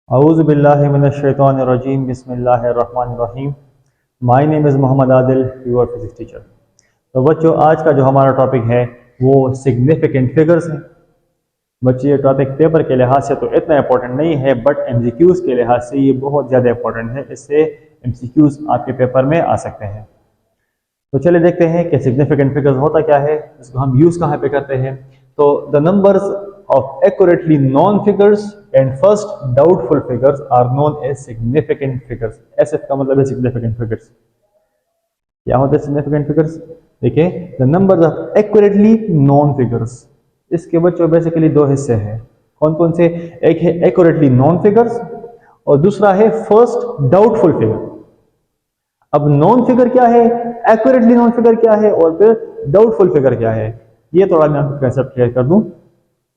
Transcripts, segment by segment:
A'udhu billahi minash shaitanir rajim. Bismillahir rahmanir rahim. My name is Mohammad Adil, your physics teacher. तो बच्चों, आज का जो हमारा टॉपिक है वो सिग्निफिकेंट फिगर्स है। बच्चे, ये टॉपिक पेपर के लिहाज से तो इतना इंपॉर्टेंट नहीं है, बट एमसीक्यूज़ के लिहाज से ये बहुत ज़्यादा इंपॉर्टेंट है। इससे एमसीक्यूज़ आपके पेपर में आ सकते हैं। तो चलिए देखते हैं कि सिग्निफिकेंट फिगर्स होता क्या है, इसको हम यूज़ कहाँ पे करते हैं। तो the numbers of accurately known figures and first doubtful figures are known as significant figures. SF का मतलब है सिग्निफिकेंट फिगर्स। क्या होते हैं सिग्निफिकेंट फिगर्स? देखिए, the numbers of accurately known figures, इसके बच्चों बेसिकली दो हिस्से हैं। कौन कौन से? एक है एक्यूरेटली नॉन फिगर्स और दूसरा है फर्स्ट डाउटफुल फिगर। अब नॉन फिगर क्या है, एक्यूरेटली नॉन फिगर क्या है और फिर डाउटफुल फिगर क्या है, ये थोड़ा मैं आपको कंसेप्ट क्लियर कर दूं।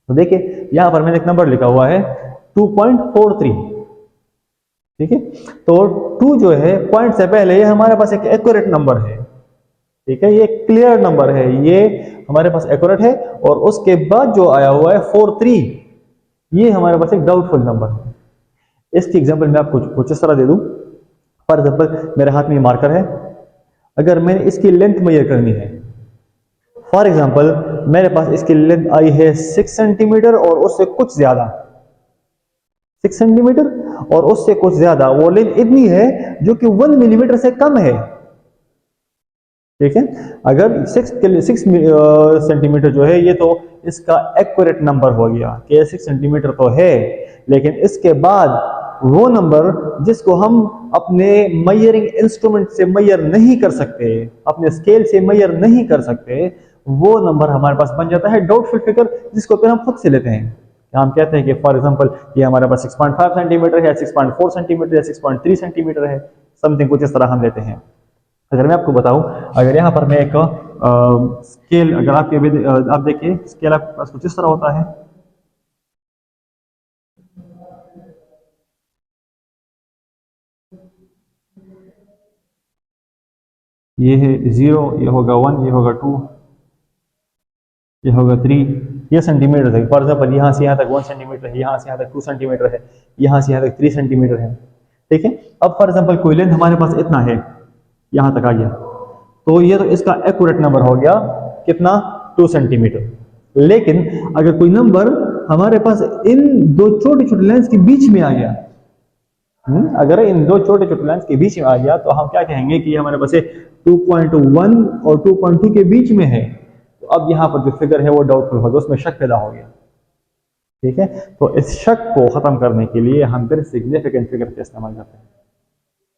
तो देखिए, यहां पर मैंने एक नंबर लिखा हुआ है 2.43। ठीक है, तो 2 जो है पॉइंट से पहले ये हमारे पास एक एक्यूरेट नंबर है। ठीक है, ये क्लियर नंबर है, ये हमारे पास एक्यूरेट है। और उसके बाद जो आया हुआ है 43, ये हमारे पास एक डाउटफुल नंबर है। इसकी एग्जांपल मैं आपको कुछ इस तरह दे दूं। फॉर एग्जाम्पल, मेरे हाथ में मार्कर है, अगर मैंने इसकी लेंथ मेजर करनी है, फॉर एग्जाम्पल मेरे पास इसकी लेंथ आई है 6 सेंटीमीटर और उससे कुछ ज्यादा, 6 सेंटीमीटर और उससे कुछ ज्यादा, वो लेंथ इतनी है जो कि 1 मिलीमीटर से कम है। ठीक है, अगर 6 सेंटीमीटर जो है, ये तो इसका एक्यूरेट नंबर हो गया कि 6 सेंटीमीटर तो है, लेकिन इसके बाद वो नंबर जिसको हम अपने मेजरिंग इंस्ट्रूमेंट से मेजर नहीं कर सकते, अपने स्केल से मेजर नहीं कर सकते, वो नंबर हमारे पास बन जाता है डाउटफुल फिगर, जिसको फिर हम खुद से लेते हैं। हम कहते हैं कि फॉर एग्जांपल ये हमारे पास 6.5 सेंटीमीटर है, 6.4 सेंटीमीटर है, 6.3 सेंटीमीटर है, समथिंग कुछ इस तरह हम लेते हैं। अगर मैं आपको बताऊं, अगर यहाँ पर मैं एक स्केल, अगर आप देखिए स्केल आपके पास कुछ इस तरह होता है। ये है 0, ये होगा 1, ये होगा 2, ये होगा 3, ये सेंटीमीटर है। फॉर एग्जाम्पल यहाँ से यहाँ तक 1 सेंटीमीटर है, यहाँ से यहाँ तक 2 सेंटीमीटर है, यहाँ से यहाँ तक 3 सेंटीमीटर है। ठीक है, अब फॉर एग्जाम्पल कोई लेंथ हमारे पास इतना है, यहाँ तक आ गया, तो ये तो इसका एक्यूरेट नंबर हो गया कितना, 2 सेंटीमीटर। लेकिन अगर कोई नंबर हमारे पास इन दो छोटे छोटे लेंस के बीच में आ गया, अगर इन दो छोटे छोटे लेंस के बीच में आ गया, तो हम क्या कहेंगे कि हमारे पास 2.1 और 2.2 के बीच में है। तो अब यहाँ पर जो फिगर है वो डाउटफुल हो गया, उसमें शक पैदा हो गया। ठीक है, तो इस शक को खत्म करने के लिए हम फिर सिग्निफिकेंट फिगर का इस्तेमाल करते हैं।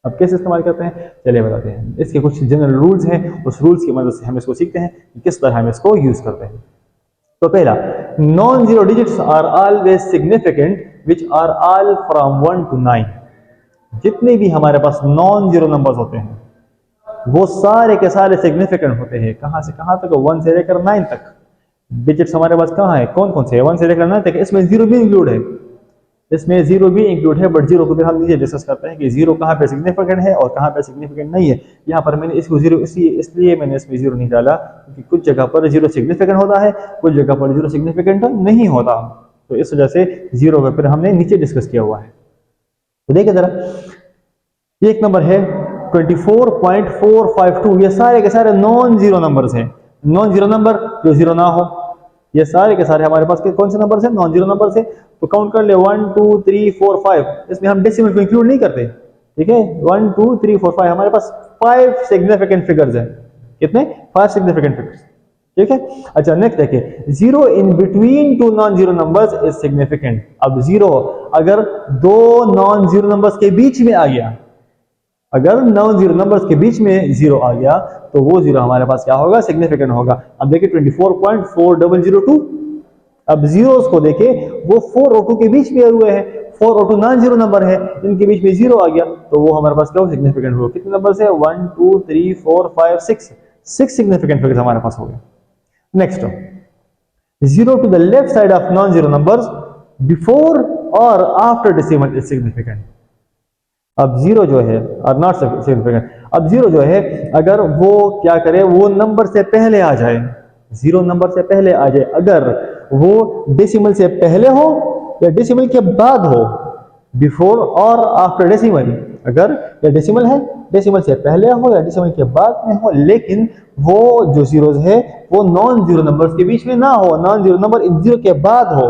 अब कैसे इस्तेमाल करते हैं, चलिए बताते हैं। इसके कुछ जनरल रूल्स हैं, उस रूल्स की मदद से हम इसको सीखते हैं कि किस तरह हम इसको यूज करते हैं। तो पहला, non zero digits are always significant which are all from 1 to 9। जितने भी हमारे पास नॉन जीरो नंबर्स होते हैं वो सारे के सारे सिग्निफिकेंट होते हैं। कहां से कहां तक? 1 से लेकर 9 तक। डिजिट्स हमारे पास कहां है, कौन कौन से? 1 से लेकर 9 तक। इसमें जीरो भी इंक्लूड है, इसमें जीरो भी इंक्लूड है, बट जीरो को भी हम नीचे डिस्कस करते हैं कि जीरो कहां पे सिग्निफिकेंट है और कहां पे सिग्निफिकेंट नहीं है। यहाँ पर मैंने इसको जीरो इसलिए मैंने इसमें जीरो नहीं डाला क्योंकि कुछ जगह पर जीरो सिग्निफिकेंट होता है, कुछ जगह पर जीरो सिग्निफिकेंट नहीं होता। तो इस वजह से जीरो को फिर हमने नीचे डिस्कस किया हुआ है। तो देखिए जरा, ये एक नंबर है 24.452। ये सारे के सारे नॉन जीरो नंबर्स हैं। नॉन जीरो नंबर जो जीरो ना हो, ये सारे के सारे हमारे पास कौन से नंबर है? नॉन जीरो नंबर है। तो काउंट कर ले, 1 2 3 4 5। इसमें हम डेसिमल को इंक्लूड नहीं करते। ठीक है, 1 2 3 4 5 हमारे पास 5 सिग्निफिकेंट फिगर्स हैं। कितने? 5 सिग्निफिकेंट फिगर्स। ठीक है, अच्छा नेक्स्ट देखिए, zero in between two non zero numbers is significant. अब जीरो अगर दो नॉन जीरो नंबर्स के बीच में आ गया, अगर नॉन जीरो नंबर्स के बीच में जीरो आ गया, तो वो जीरो हमारे पास क्या होगा? सिग्निफिकेंट होगा। अब देखिए 24.4002। अब जीरोस को देखे, वो 4 और 2 के बीच में हुए हैं। 4 और 2 नॉन जीरो नंबर है, इनके बीच में जीरो आ गया, तो वो हमारे पास क्या सिग्निफिकेंट होगा? कितने नंबर है? 1 2 3 4 5 6 सिग्निफिकेंट फिगर्स हमारे पास हो गए। Next, zero to the left side of non zero numbers before और आफ्टर डेसिमल इज सिग्निफिकेंट। अब जीरो जो है और नॉट सिग्निफिकेंट, अब जीरो जो है अगर वो क्या करे, वो नंबर से पहले आ जाए, जीरो नंबर से पहले आ जाए, अगर वो डेसिमल से पहले हो या डेसिमल के बाद हो, बिफोर और आफ्टर डेसिमल। अगर ये डेसिमल है, डेसिमल से पहले हो या डेसिमल के बाद में हो, लेकिन वो जो जीरोज है वो नॉन जीरो नंबर्स के बीच में ना हो, non zero number in zero के बाद हो,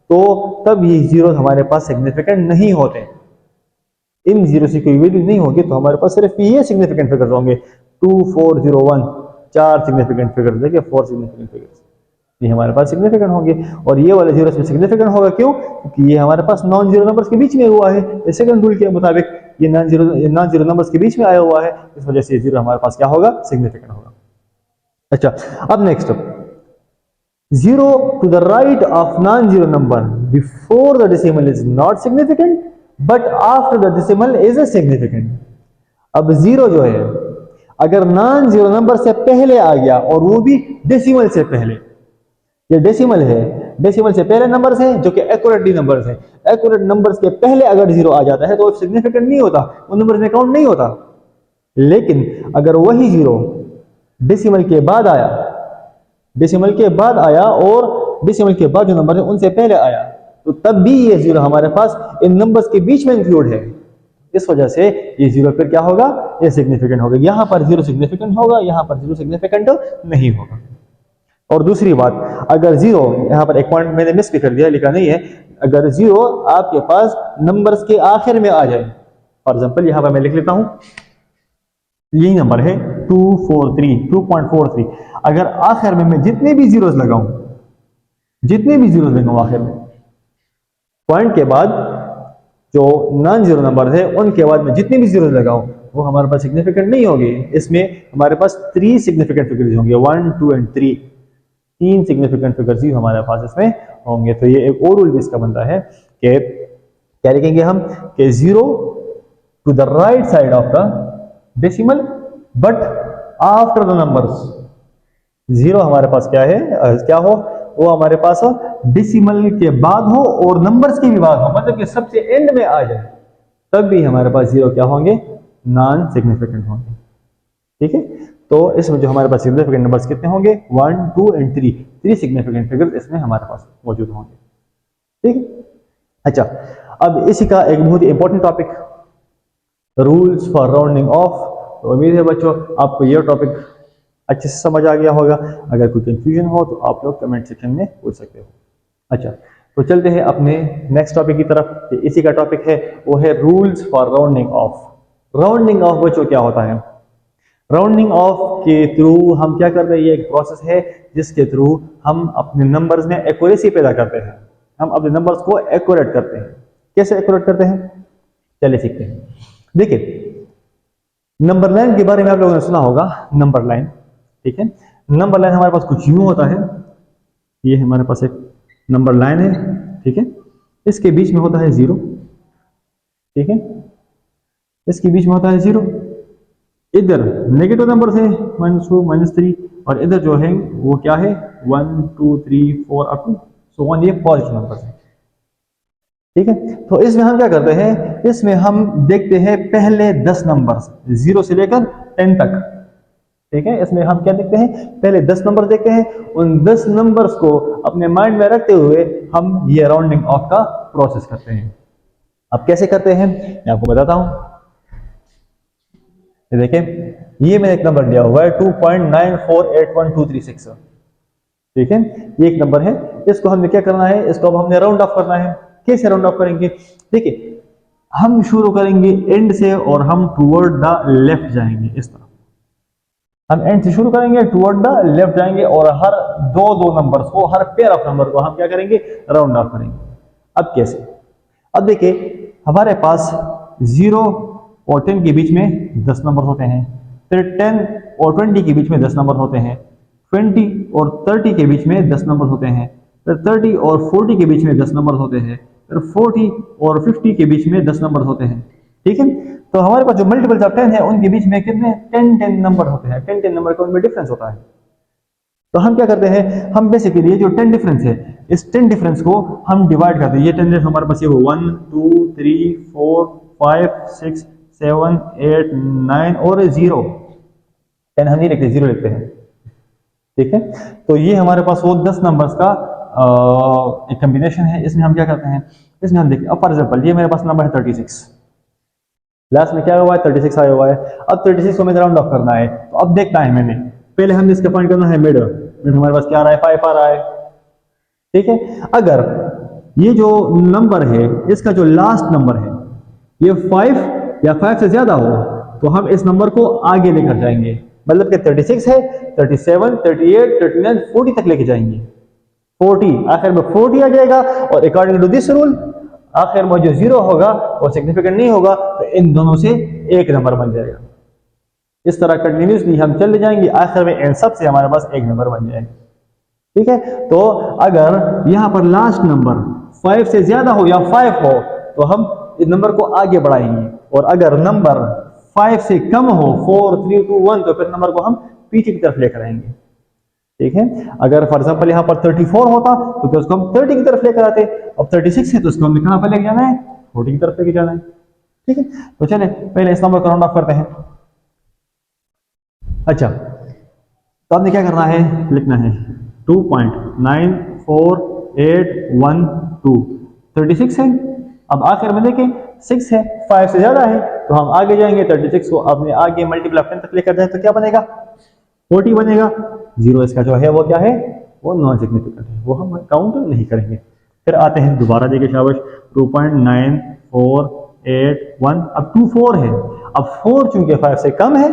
तो तब ये जीरोज हमारे पास सिग्निफिकेंट नहीं होते। इन जीरो से कोई वैल्यू नहीं होगी तो हमारे पास सिर्फ ये सिग्निफिकेंट फिगर्स होंगे। 2 4 0 1 4 सिग्निफिकेंट फिगर्स, देखिए 4 सिग्निफिकेंट फिगर्स ये हमारे पास सिग्निफिकेंट होंगे। और ये वाले जीरो में सिग्निफिकेंट होगा क्यों? क्योंकि ये हमारे पास नॉन जीरो नंबर्स के बीच में हुआ है। सेकंड रूल के मुताबिक ये नॉन जीरो नंबर्स के बीच में आया हुआ है, इस वजह से जीरो हमारे पास क्या होगा? सिग्निफिकेंट होगा। अच्छा, अब next, zero to the right of non zero number before the decimal is not significant but after the decimal is a significant. अब जीरो जो है अगर नॉन जीरो नंबर से पहले आ गया और वो भी डेसिमल से पहले, ये डेसिमल है, डेसिमल से पहले नंबर्स हैं जो कि एक्यूरेट नंबर्स हैं, एक्यूरेट नंबर्स के पहले अगर जीरो आ जाता है तो सिग्निफिकेंट नहीं होता, उन नंबर्स में काउंट नहीं होता। लेकिन अगर वही जीरो डेसिमल के बाद आया, डेसिमल के बाद आया और डेसिमल के बाद जो नंबर है उनसे पहले आया, तो तब भी ये जीरो हमारे पास इन नंबर्स के बीच में इंक्लूड है। इस वजह से ये जीरो फिर क्या होगा? ये सिग्निफिकेंट होगा। यहां पर जीरो सिग्निफिकेंट होगा, यहां पर जीरो सिग्निफिकेंट नहीं होगा। और दूसरी बात, अगर जीरो, यहां पर एक पॉइंट मैंने मिस भी कर दिया, लिखा नहीं है, अगर जीरो आपके पास नंबर्स के आखिर में आ जाए, फॉर एग्जांपल यहां पर मैं लिख लेता हूं, यही नंबर है 243, अगर आखिर में मैं जितने भी जीरोस लगाऊं, जितने भी जीरोस लगाऊं आखिर में, पॉइंट के बाद जो नॉन जीरो नंबर है उनके बाद में जितने भी जीरो लगाऊं वो हमारे पास सिग्निफिकेंट नहीं होगी। इसमें हमारे पास 3 सिग्निफिकेंट फिगर्स होंगे, 1 2 एंड 3, 3 सिग्निफिकेंट फिगर्स ही हमारे पास इसमें होंगे। तो ये एक और रूल भी इसका बनता है कि क्या लिखेंगे हम कि zero to the right side of the decimal but after the numbers. Zero हमारे पास क्या है, क्या हो, वो हमारे पास डेसिमल के बाद हो और नंबर्स के भी बाद हो, मतलब कि सबसे एंड में आ जाए, तब भी हमारे पास जीरो क्या होंगे? नॉन सिग्निफिकेंट होंगे। ठीक है, तो इसमें जो हमारे पास सिग्निफिकेंट नंबर्स कितने होंगे? 1 2 एंड 3, 3 सिग्निफिकेंट फिगर्स इसमें हमारे पास मौजूद होंगे। ठीक है, अच्छा, अब इसी का एक बहुत ही important topic, rules for rounding off. तो उम्मीद है बच्चों आपको यह टॉपिक अच्छे से समझ आ गया होगा। अगर कोई कंफ्यूजन हो तो आप लोग कमेंट सेक्शन में पूछ सकते हो। अच्छा, तो चलते हैं अपने नेक्स्ट टॉपिक की तरफ। इसी का टॉपिक है, वो है rules for rounding of. Rounding off बच्चों क्या होता है? राउंडिंग ऑफ के थ्रू हम क्या करते हैं? ये एक प्रोसेस है जिसके थ्रू हम अपने नंबर्स में एक्यूरेसी पैदा करते हैं, हम अपने नंबर्स को एक्यूरेट करते हैं। कैसे एक्यूरेट करते हैं? चलिए सीखते हैं। देखिए, नंबर लाइन के बारे में आप लोगों ने सुना होगा, नंबर लाइन। ठीक है, नंबर लाइन हमारे पास कुछ यूं होता है, ये हमारे पास एक नंबर लाइन है। ठीक है, इसके बीच में होता है जीरो। ठीक है, इसके बीच में होता है जीरो, इधर नेगेटिव नंबर है -2 -3, और इधर जो है वो क्या है? 1 2 3 4 अप टू सो 1, ये पॉजिटिव नंबर है। ठीक है, तो इसमें हम क्या करते हैं? इसमें हम देखते हैं पहले 10 नंबर्स, 0 से लेकर 10 तक। ठीक है, इसमें हम क्या देखते हैं? पहले 10 नंबर देखते हैं। उन 10 नंबर्स को अपने माइंड में रखते हुए हम ये राउंडिंग ऑफ का प्रोसेस करते हैं। अब कैसे करते हैं मैं आपको बताता हूं। देखिए, ये मैंने एक नंबर दिया हुआ है 2.9481236। ठीक है, ये एक नंबर है, इसको हमने क्या करना है? इसको अब हमने राउंड ऑफ करना है। कैसे राउंड ऑफ करेंगे? देखिए, हम शुरू करेंगे एंड से और हम टुवर्ड द लेफ्ट जाएंगे। इस तरह हम एंड से शुरू करेंगे, टुवर्ड द लेफ्ट जाएंगे, और हर दो नंबर्स को, हर पेयर ऑफ नंबर को हम क्या करेंगे? राउंड ऑफ करेंगे। अब कैसे? अब देखिए, हमारे पास 0 और 10 के बीच में 10 नंबर होते हैं, फिर 10 और 20 के बीच में 10 नंबर होते हैं, 20 और 30 के बीच में 10 नंबर होते हैं, फिर 30 और 40 के बीच में 10 नंबर होते हैं, फिर 40 और 50 के बीच में 10 नंबर होते हैं। ठीक है, तो हमारे पास जो मल्टीपल्स ऑफ 10 है उनके बीच में कितने? 10 नंबर होते हैं। 10 नंबर का उनमें डिफरेंस होता है। तो हम क्या करते हैं? हम बेसिकली ये जो 10 डिफरेंस है, इस 10 डिफरेंस को हम डिवाइड करते हैं। ये 10 हमारे पास ये 1 2 3 4 5 6 7 8 9 और 0, 10 हम नहीं लिखते, 0 लिखते हैं। ठीक है, तो ये हमारे पास वो 10 नंबर्स का एक कॉम्बिनेशन है। इसमें हम क्या करते हैं? इसमें हम देखिए, अब फॉर एग्जाम्पल ये मेरे पास नंबर है 36, लास्ट में क्या हुआ है 36 आया हुआ है। अब 36 को मुझे राउंड ऑफ करना है, तो अब देखना है मैंने, पहले हमने इसका फाइंड करना है मिड हमारे पास क्या आ रहा है 5 आ रहा है, ठीक है। अगर ये जो नंबर है इसका जो लास्ट नंबर है ये 5 या 5 से ज्यादा हो तो हम इस नंबर को आगे लेकर जाएंगे, मतलब कि 36 है 37 38 39 40 तक लेके जाएंगे। 40 आखिर में 40 आ जाएगा, और अकॉर्डिंग टू दिस रूल आखिर में जो जीरो होगा वो सिग्निफिकेंट नहीं होगा, तो इन दोनों से एक नंबर बन जाएगा। इस तरह कंटिन्यूसली हम चले जाएंगे, आखिर में इन सब से हमारे पास एक नंबर बन जाएगा, ठीक है। तो अगर यहां पर लास्ट नंबर 5 से ज्यादा हो या 5 हो तो हम इस नंबर को आगे बढ़ाएंगे, और अगर नंबर 5 से कम हो 4 3 2 1 तो फिर नंबर को हम पीछे की तरफ लेकर आएंगे, ठीक है। अगर फॉर एग्जांपल यहां पर 34 होता तो फिर उसको हम 30 की तरफ लेकर आते, अब 36 है तो उसको हमें कहां पर लेके जाना है 40 की तरफ लेके जाना है, ठीक है। तो चले पहले इस नंबर को राउंड ऑफ करते हैं। अच्छा, तो आपने क्या करना है, लिखना है 2.94812 36 है। अब आखिर में देखें 6 है, 5 से ज्यादा है तो हम आगे जाएंगे, 36 को अपने आगे मल्टीपल ऑफ 10 तक लेकर जाए तो क्या बनेगा 40 बनेगा। जीरो इसका जो है वो क्या है, वो नॉन सिग्निफिकेंट है, वो हम काउंट नहीं करेंगे। फिर आते हैं दोबारा, देखिए शाबाश 2.9481, अब 24 है, अब 4 चूंकि 5 से कम है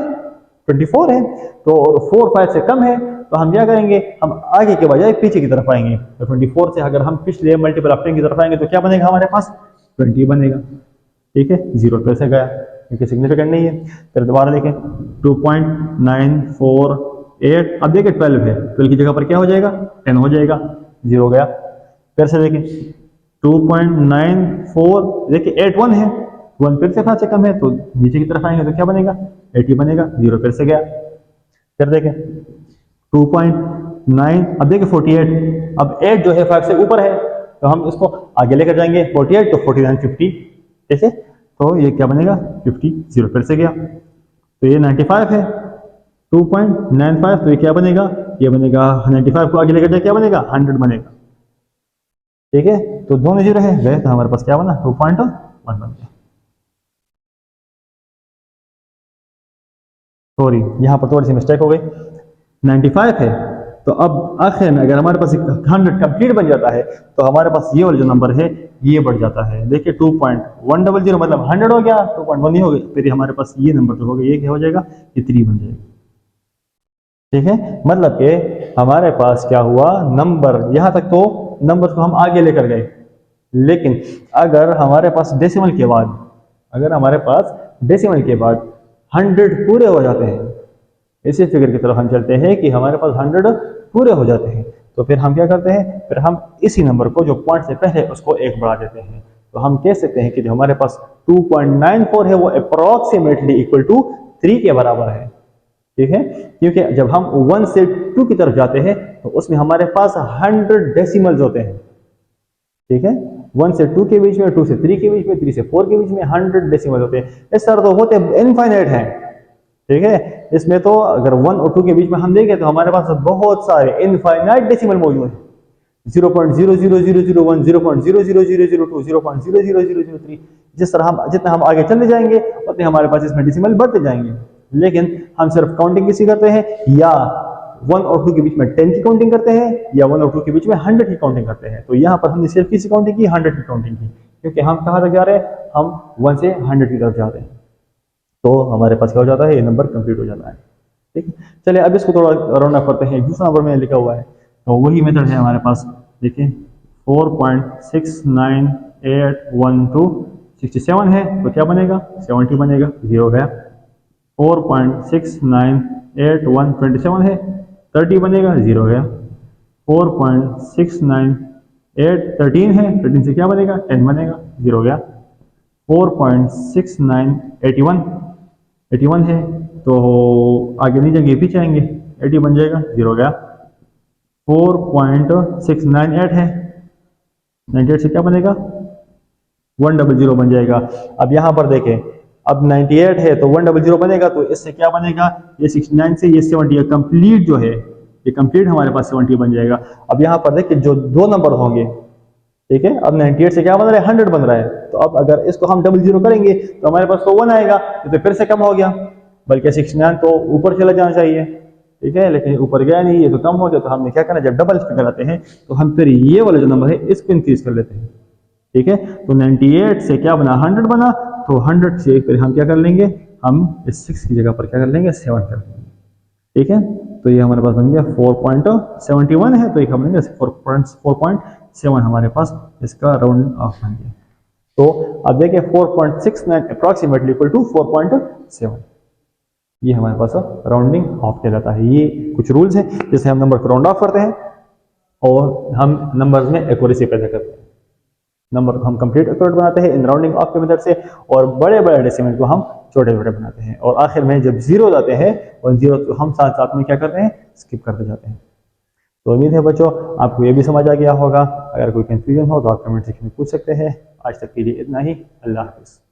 24 है, तो और 4 5 से कम है तो हम क्या करेंगे, हम आगे के बजाय पीछे की तरफ आएंगे। तो 24 से अगर हम पिछले मल्टीपल ऑफ 10 की तरफ आएंगे तो क्या बनेगा हमारे पास 20 बनेगा, ठीक है। जीरो फिर से गया क्योंकि सिग्निफिकेंट नहीं है। फिर दोबारा देखें 2.948, अब देखिए 12 है, 12 की जगह पर क्या हो जाएगा 10 हो जाएगा, जीरो गया। फिर से देखें 2.94, देखिए 81 है, 1 फिर से 5 से कम है तो नीचे की तरफ आएंगे तो क्या बनेगा 80 बनेगा, जीरो फिर से गया। फिर देखें 2.9, अब देखिए 48, अब 8 जो है 5 से ऊपर है तो हम इसको आगे लेकर जाएंगे, 48 तो 49 50, ठीक है। तो ये क्या बनेगा 50, जीरो फिर से गया। तो ये 95 है, 2.95 तो ये क्या बनेगा, ये बनेगा 95 को आगे लेकर जाए क्या बनेगा 100 बनेगा, ठीक है। तो दोनों जीरो है गए तो हमारे पास क्या बना 2.1 बन गया। सॉरी यहां पर थोड़ी सी मिस्टेक हो गई, 95 है तो अब आखिर में अगर हमारे पास 100 कंप्लीट बन जाता है तो हमारे पास ये वाला जो नंबर है ये बढ़ जाता है। देखिए 2.100 मतलब 100 हो गया, 2.1 नहीं हो गया, फिर हमारे पास ये नंबर जो हो गया ये क्या हो जाएगा, ये 3 बन जाएगा, ठीक है। मतलब कि हमारे पास क्या हुआ, नंबर यहां तक तो नंबर को हम आगे लेकर गए, लेकिन अगर हमारे पास डेसिमल के बाद, अगर हमारे पास डेसिमल के बाद 100 पूरे हो जाते हैं, इसी फिगर की तरफ हम चलते हैं कि हमारे पास 100 पूरे हो जाते हैं, तो फिर हम क्या करते हैं, फिर हम इसी नंबर को जो पॉइंट से पहले उसको एक बढ़ा देते हैं। तो हम कह सकते हैं कि जो हमारे पास 2.94 है वो अप्रोक्सीमेटली इक्वल टू 3 के बराबर है, ठीक है। क्योंकि जब हम 1 से 2 की तरफ जाते हैं तो उसमें हमारे पास 100 डेसिमल्स होते हैं, ठीक है। 1 से 2 के बीच में, 2 से 3 के बीच में, 3 से 4 के बीच में 100 डेसिमल होते हैं। इस तरह तो होते इनफाइनाइट हैं, ठीक है। इसमें तो अगर 1 और 2 के बीच में हम देखें तो हमारे पास बहुत सारे इनफाइनाइट डेसिमल मौजूद हैं, 0.00001, 0.00002, 0.00003, जिस तरह हम जितना हम आगे चलते जाएंगे उतने हमारे पास इसमें डेसिमल बढ़ते जाएंगे। लेकिन हम सिर्फ काउंटिंग किसी करते हैं, या 1 और 2 के बीच में 10 की काउंटिंग करते हैं, या 1 और 2 के बीच में 100 की काउंटिंग करते हैं। तो यहाँ पर हमने सिर्फ किसी काउंटिंग की 100 की काउंटिंग की, क्योंकि हम कहाँ तक जा रहे हैं, हम 1 से 100 की तरफ जा रहे हैं, तो हमारे पास क्या हो जाता है, ये नंबर कंप्लीट हो जाता है, ठीक है। चलिए अब इसको थोड़ा राउंड अप करते हैं, दूसरा नंबर में लिखा हुआ है तो वही मेथड है हमारे पास, देखिए 4.69812 67 है तो क्या बनेगा 70 बनेगा, जीरो गया। 4.69827 है 30 बनेगा, जीरो गया। 4.69813 है, 13 से क्या बनेगा 10 बनेगा, जीरो गया। 4.6981 है तो आगे नहीं जाएंगे पीछे आएंगे, 80 बन जाएगा, जीरो गया। 4.698 है, 98 से क्या बनेगा 100 बन जाएगा। अब यहां पर देखें, अब 98 है तो 100 बनेगा, तो इससे क्या बनेगा, ये 69 से ये 70 कंप्लीट जो है, ये कंप्लीट हमारे पास 70 बन जाएगा। अब यहां पर देखिए जो दो नंबर होंगे ठीक है। अब 98 से क्या बन रहा है, 100 बन रहा है। तो अब अगर इसको हम डबल जीरो करेंगे तो हमारे पास तो 1 आएगा, तो फिर से कम हो गया, बल्कि 69 तो ऊपर चला जाना चाहिए, ठीक है, लेकिन ऊपर गया नहीं, ये तो कम हो गया। तो हमने क्या करना, जब डबल फिगर आते हैं तो हम फिर ये वाला जो नंबर है इसको इंक्रीज कर लेते हैं, ठीक है। तो 98 से क्या बना, 100 बना, तो 100 से फिर हम क्या कर लेंगे, हम इस 6 की जगह पर क्या कर लेंगे, 7 कर लेंगे, ठीक है। तो ये हमारे पास बन गया 4.71 है, तो ये हम लेंगे 4.7 हमारे पास इसका राउंड ऑफ बन गया। तो अब देखिए 4.69 अप्रॉक्सीमेटली इक्वल टू 4.7, ये हमारे पास राउंडिंग ऑफ कहलाता है। ये कुछ रूल्स हैं जिससे हम नंबर को राउंड ऑफ करते हैं और हम नंबर्स में एक्यूरेसी पैदा करते हैं। नंबर को हम कंप्लीट एक्यूरेट बनाते हैं इन राउंडिंग ऑफ के मेथड से, और बड़े बड़े डेसिमल को हम छोटे छोटे बनाते हैं, और आखिर में जब जीरो आते हैं और जीरो तो हम साथ साथ में क्या करते हैं, स्किप करते जाते हैं। तो उम्मीद है बच्चों आपको ये भी समझ आ गया होगा। अगर कोई कंफ्यूजन हो तो आप कमेंट सेक्शन में पूछ सकते हैं। आज तक के लिए इतना ही। अल्लाह हाफिज़।